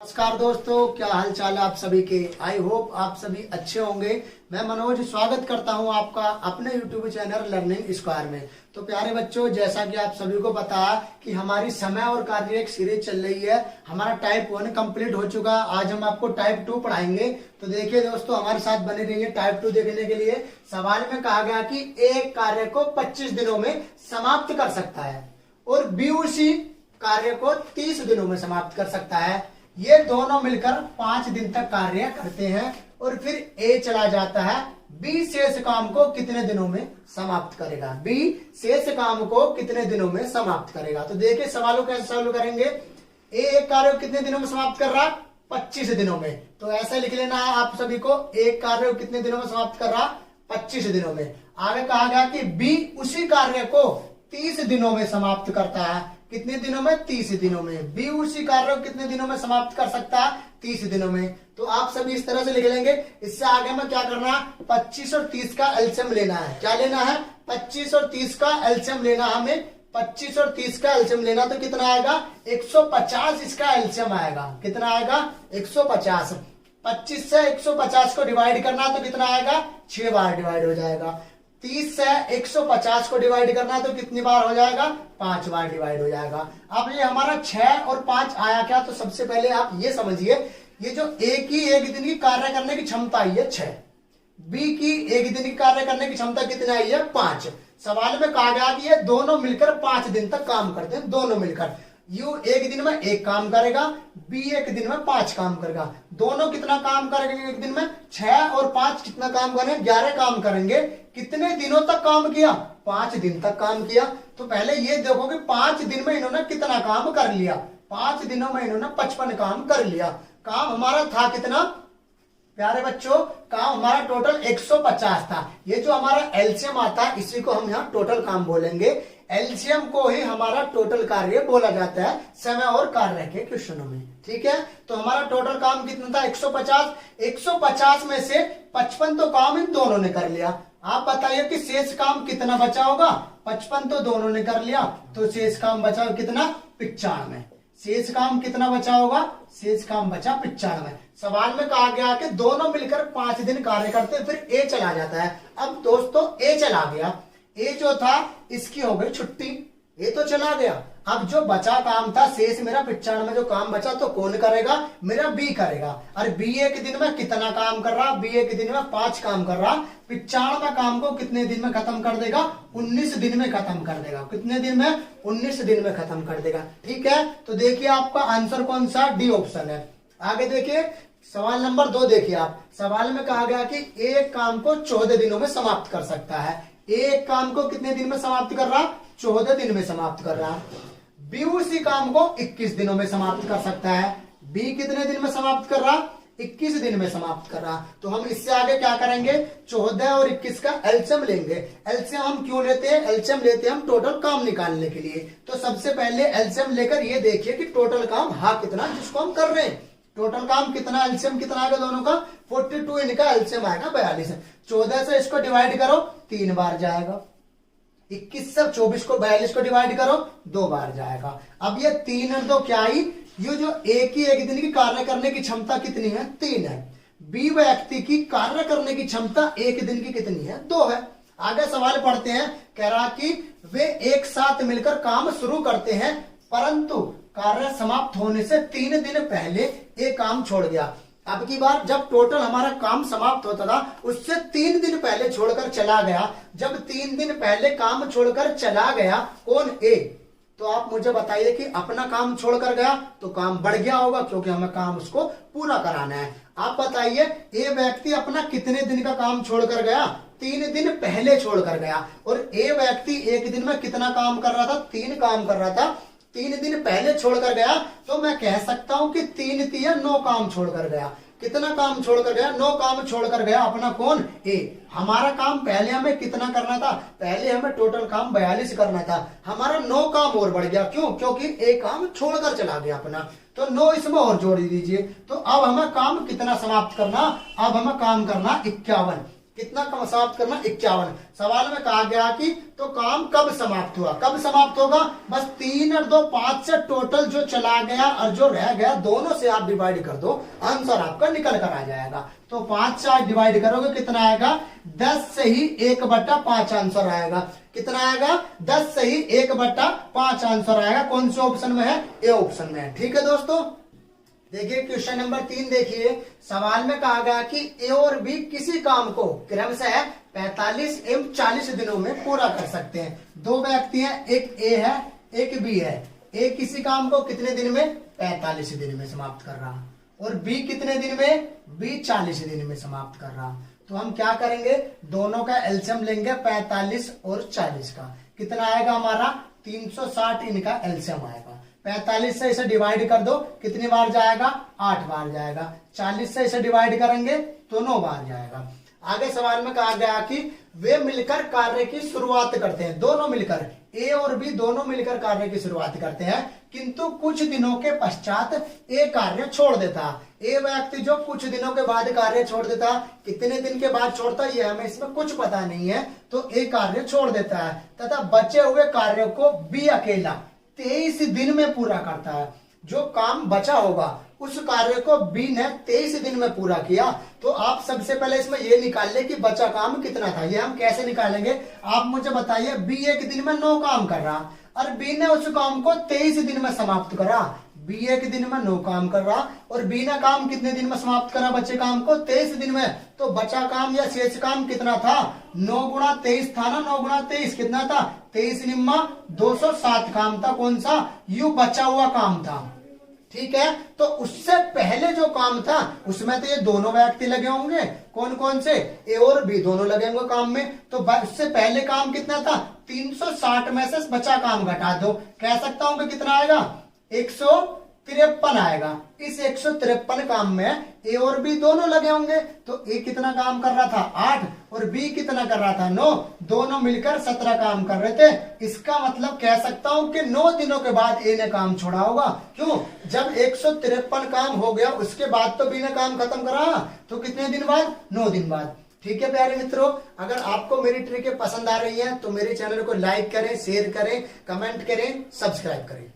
नमस्कार दोस्तों, क्या हाल चाल है आप सभी के। आई होप आप सभी अच्छे होंगे। मैं मनोज स्वागत करता हूं आपका अपने YouTube चैनल लर्निंग स्क्वायर में। तो प्यारे बच्चों, जैसा कि आप सभी को पता है कि हमारी समय और कार्य एक सीरीज चल रही है। हमारा टाइप 1 कंप्लीट हो चुका। आज हम आपको टाइप 2 पढ़ाएंगे। तो देखिए दोस्तों, हमारे साथ बने रहिए। टाइप 2 देखने के लिए सवाल में कहा गया कि एक कार्य को 25 दिनों में समाप्त कर सकता है और बी उसी कार्य को 30 दिनों में समाप्त कर सकता है। ये दोनों मिलकर 5 दिन तक कार्य करते हैं और फिर ए चला जाता है। बी शेष काम को कितने दिनों में समाप्त करेगा। बी शेष काम को कितने दिनों में समाप्त करेगा। तो देखिए सवालों कैसे सॉल्व करेंगे। ए एक कार्य को कितने दिनों में समाप्त कर रहा, 25 दिनों में। तो ऐसा लिख लेना है आप सभी को, एक कार्य को कितने दिनों में समाप्त कर रहा, 25 दिनों में। आगे कहा गया कि बी उसी कार्य को 30 दिनों में समाप्त करता है। कितने दिनों में, 30 दिनों में। बी उसी कार्य को कितने दिनों में समाप्त कर सकता है, 30 दिनों में। तो आप सभी इस तरह से लिख लेंगे। इससे आगे में क्या करना है, 25 और 30 का एलसीएम लेना है। क्या लेना है, 25 और 30 का एलसीएम लेना है हमें। 25 और 30 का एलसीएम लेना तो कितना आएगा, 150 इसका एलसीएम आएगा। कितना आएगा, 150। 25 से 150 को डिवाइड करना तो कितना आएगा, 6 बार डिवाइड हो जाएगा। 30 से 150 को डिवाइड करना तो कितनी बार हो जाएगा, 5 बार डिवाइड हो जाएगा। अब ये हमारा 6 और 5 आया क्या, तो सबसे पहले आप ये समझिए, ये जो ए की एक दिन की कार्य करने की क्षमता आई है 6, बी की एक दिन की कार्य करने की क्षमता कितनी आई है, 5। सवाल में कहा गया कि ये दोनों मिलकर 5 दिन तक काम करते हैं। दोनों मिलकर यू एक दिन में 1 काम करेगा, बी एक दिन में 5 काम करेगा। दोनों कितना काम करेंगे एक दिन में, 6 और 5 कितना काम करेंगे, 11 काम करेंगे। कितने दिनों तक काम किया, 5 दिन तक काम किया। तो पहले ये देखो कि 5 दिन में इन्होंने कितना काम कर लिया। 5 दिनों में इन्होंने 55 काम कर लिया। काम हमारा था कितना प्यारे बच्चों, काम हमारा टोटल 150 था। ये जो हमारा एलसीएम आता है इसी को हम यहाँ टोटल काम बोलेंगे। एलसीएम को ही हमारा टोटल कार्य बोला जाता है समय और कार्य के क्वेश्चनों में। ठीक है, तो हमारा टोटल काम कितना था, 150। 150 में से 55 तो काम इन दोनों ने कर लिया। आप बताइए कि शेष काम कितना बचा होगा। 55 तो दोनों ने कर लिया, तो शेष काम बचा कितना, 95। शेष काम कितना बचा होगा, शेष काम बचा 95। सवाल में कहा गया कि दोनों मिलकर 5 दिन कार्य करते, फिर ए चला जाता है। अब दोस्तों ए चला गया, ए जो था इसकी हो गई छुट्टी, ए तो चला गया। अब जो बचा काम था शेष मेरा 95 जो काम बचा तो कौन करेगा, मेरा बी करेगा। और बी एक दिन में कितना काम कर रहा, बी एक दिन में 5 काम कर रहा। 95 काम को कितने दिन में खत्म कर देगा, 19 दिन में खत्म कर देगा। कितने दिन में, 19 दिन में खत्म कर देगा। ठीक है, तो देखिए आपका आंसर कौन सा, डी ऑप्शन है। आगे देखिए सवाल नंबर 2 देखिए आप। सवाल में कहा गया कि एक काम को 14 दिनों में समाप्त कर सकता है। एक काम को कितने दिन में समाप्त कर रहा, 14 दिन में समाप्त कर रहा। बी उसी काम को 21 दिनों में समाप्त कर सकता है। बी कितने दिन में समाप्त कर रहा, 21 दिन में समाप्त कर रहा। तो हम इससे आगे क्या करेंगे, 14 और 21 का एलसीएम लेंगे। एलसीएम हम क्यों लेते हैं, एलसीएम लेते हैं हम टोटल काम निकालने के लिए। तो सबसे पहले एलसीएम लेकर ये देखिए कि टोटल काम हा कितना जिसको हम कर रहे हैं। टोटल काम कितना, एलसीएम कितना आएगा दोनों का, 42। इनका एलसीएम आएगा 42। 14 से इसको डिवाइड करो 3 बार जाएगा। 21 से 24 को 42 को डिवाइड करो 2 बार जाएगा। अब ये 3 और 2 क्या ही, ये जो ए की एक दिन की कार्य करने की क्षमता कितनी है, 3 है। बी व्यक्ति की कार्य करने की क्षमता एक दिन की कितनी है, 2 है। आगे सवाल पढ़ते हैं। कह रहा कि वे एक साथ मिलकर काम शुरू करते हैं, परंतु कार्य समाप्त होने से 3 दिन पहले एक काम छोड़ गया। अब की बार जब टोटल हमारा काम समाप्त होता था उससे 3 दिन पहले छोड़कर चला गया। जब 3 दिन पहले काम छोड़कर चला गया कौन, ए, तो आप मुझे बताइए कि अपना काम छोड़कर गया तो काम बढ़ गया होगा क्योंकि हमें काम उसको पूरा कराना है। आप बताइए ए व्यक्ति अपना कितने दिन का काम छोड़कर गया, 3 दिन पहले छोड़कर गया। और ए व्यक्ति एक दिन में कितना काम कर रहा था, 3 काम कर रहा था। 3 दिन पहले छोड़कर गया तो मैं कह सकता हूं कि 3 3 9 काम छोड़कर गया। कितना काम छोड़कर गया, 9 काम छोड़कर गया अपना कौन, ए। हमारा काम पहले हमें कितना करना था, पहले हमें टोटल काम 42 करना था। हमारा 9 काम और बढ़ गया, क्यों, क्योंकि एक काम छोड़कर चला गया अपना। तो 9 इसमें और जोड़ दीजिए। तो अब हमें काम कितना समाप्त करना, अब हमें काम करना 51। कितना कम समाप्त करना, 51। सवाल में कहा गया कि तो काम कब समाप्त हुआ, कब समाप्त होगा, बस 3 और 2 5 से टोटल जो चला गया और जो रह गया दोनों से आप डिवाइड कर दो, आंसर आपका निकल कर आ जाएगा। तो 5 से आप डिवाइड करोगे कितना आएगा, 10 से ही 1/5 आंसर आएगा। कितना आएगा, 10 से ही 1/5 आंसर आएगा। कौन से ऑप्शन में है, ए ऑप्शन में है। ठीक है दोस्तों, देखिए क्वेश्चन नंबर 3 देखिए, सवाल में कहा गया कि ए और बी किसी काम को क्रमशः 45 एवं 40 दिनों में पूरा कर सकते हैं। दो व्यक्ति हैं, एक ए है एक बी है। ए किसी काम को कितने दिन में, 45 दिन में समाप्त कर रहा, और बी कितने दिन में, बी 40 दिन में समाप्त कर रहा। तो हम क्या करेंगे, दोनों का एलसीएम लेंगे 45 और 40 का। कितना आएगा हमारा, 360 इनका एलसीएम आएगा। 45 से इसे डिवाइड कर दो, कितनी बार जाएगा, 8 बार जाएगा। 40 से इसे डिवाइड करेंगे तो 9 बार जाएगा। आगे सवाल में कहा गया कि वे मिलकर कार्य की शुरुआत करते हैं। दोनों मिलकर, ए और बी दोनों मिलकर कार्य की शुरुआत करते हैं, किंतु कुछ दिनों के पश्चात ए कार्य छोड़ देता। ए व्यक्ति जो कुछ दिनों के बाद कार्य छोड़ देता, कितने दिन के बाद छोड़ता ये हमें इसमें कुछ पता नहीं है, तो ए कार्य छोड़ देता है तथा बचे हुए कार्यों को बी अकेला 23 दिन में पूरा करता है। जो काम बचा होगा उस कार्य को बी ने 23 दिन में पूरा किया। तो आप सबसे पहले इसमें ये निकाल ले कि बचा काम कितना था। ये हम कैसे निकालेंगे, आप मुझे बताइए। बी एक दिन में 9 काम कर रहा और बी ने उस काम को 23 दिन में समाप्त करा। बी एक दिन में 9 काम कर रहा और बी ने काम कितने दिन में समाप्त करा, बचे काम को 23 दिन में। तो बचा काम या शेष काम कितना था, 9 गुणा 23 था ना, 9 गुणा 23 कितना था, 23 निम्मा 207 काम था। कौन सा, यू बचा हुआ काम था। ठीक है, तो उससे पहले जो काम था उसमें तो ये दोनों व्यक्ति लगे होंगे। कौन कौन से, ए और बी दोनों लगे होंगे काम में। तो उससे पहले काम कितना था, 360 में से बचा काम घटा दो। कह सकता हूं कि कितना आएगा, 153 आएगा। इस 153 काम में ए और बी दोनों लगे होंगे। तो ए कितना काम कर रहा था, 8, और बी कितना कर रहा था, 9। दोनों मिलकर 17 काम कर रहे थे। इसका मतलब कह सकता हूं कि 9 दिनों के बाद ए ने काम छोड़ा होगा। क्यों, जब 153 काम हो गया उसके बाद तो बी ने काम खत्म करा, तो कितने दिन बाद, 9 दिन बाद। ठीक है प्यारे मित्रों, अगर आपको मेरी ट्रिकें पसंद आ रही हैं तो मेरे चैनल को लाइक करें, शेयर करें, कमेंट करें, सब्सक्राइब करें।